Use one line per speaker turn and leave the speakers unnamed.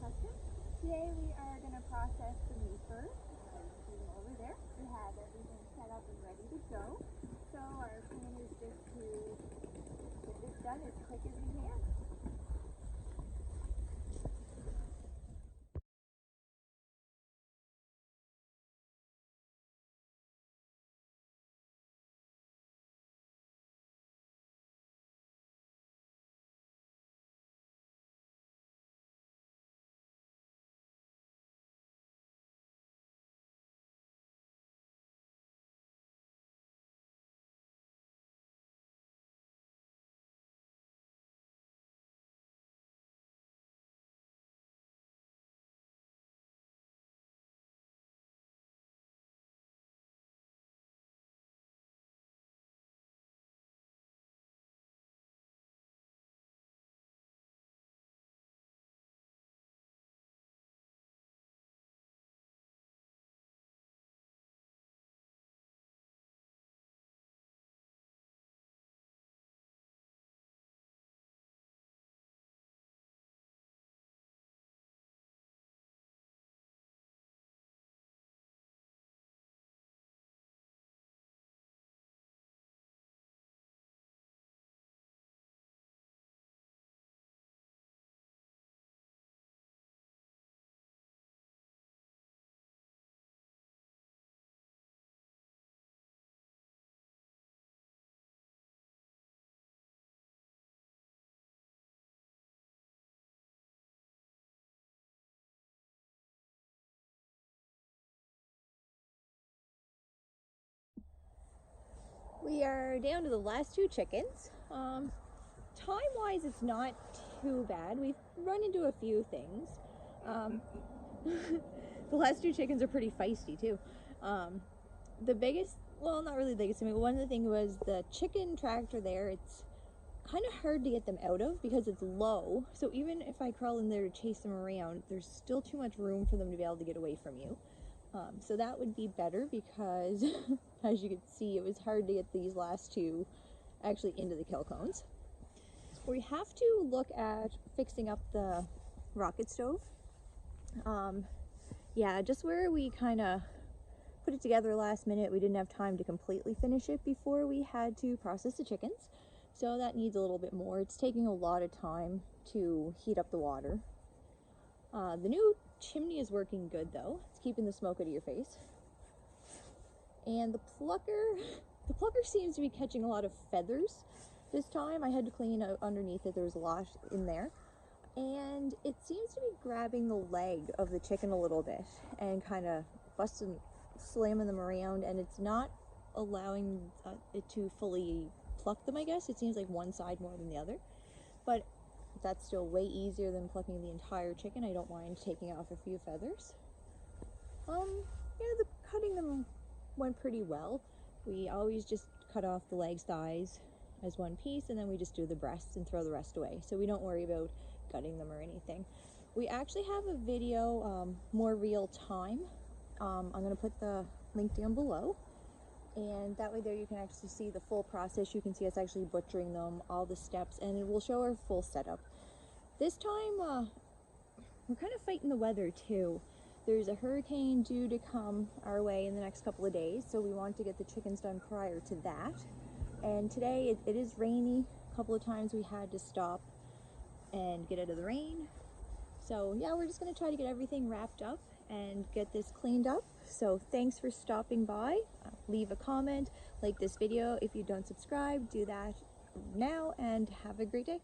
custom. Today we are going to process the meat first. See them over there. We have everything set up and ready to go. So our plan is just to get this done as quick as we can. We are down to the last two chickens. Time-wise, it's not too bad. We've run into a few things. The last two chickens are pretty feisty too. The biggest, well, not really the biggest, I mean, one of the things was the chicken tractor there. It's kind of hard to get them out of because it's low. So even if I crawl in there to chase them around, there's still too much room for them to be able to get away from you. So that would be better because, as you can see, it was hard to get these last two actually into the kill cones. We have to look at fixing up the rocket stove. Yeah, just where we kind of put it together last minute, we didn't have time to completely finish it before we had to process the chickens. So that needs a little bit more. It's taking a lot of time to heat up the water. The new chimney is working good though. It's keeping the smoke out of your face. And the plucker seems to be catching a lot of feathers this time. I had to clean out underneath it. There was a lot in there. And it seems to be grabbing the leg of the chicken a little bit and kind of slamming them around, and it's not allowing it to fully pluck them, I guess. It seems like one side more than the other. But that's still way easier than plucking the entire chicken. I don't mind taking off a few feathers. Yeah, the cutting them went pretty well. We always just cut off the legs, thighs as one piece, and then we just do the breasts and throw the rest away. So we don't worry about gutting them or anything. We actually have a video, more real time. I'm going to put the link down below. And that way there you can actually see the full process. You can see us actually butchering them, all the steps, and it will show our full setup. This time, we're kind of fighting the weather too. There's a hurricane due to come our way in the next couple of days, so we want to get the chickens done prior to that. And today it is rainy. A couple of times we had to stop and get out of the rain. So yeah, we're just going to try to get everything wrapped up and get this cleaned up. So thanks for stopping by. Leave a comment, like this video. If you don't subscribe, do that now, and have a great day.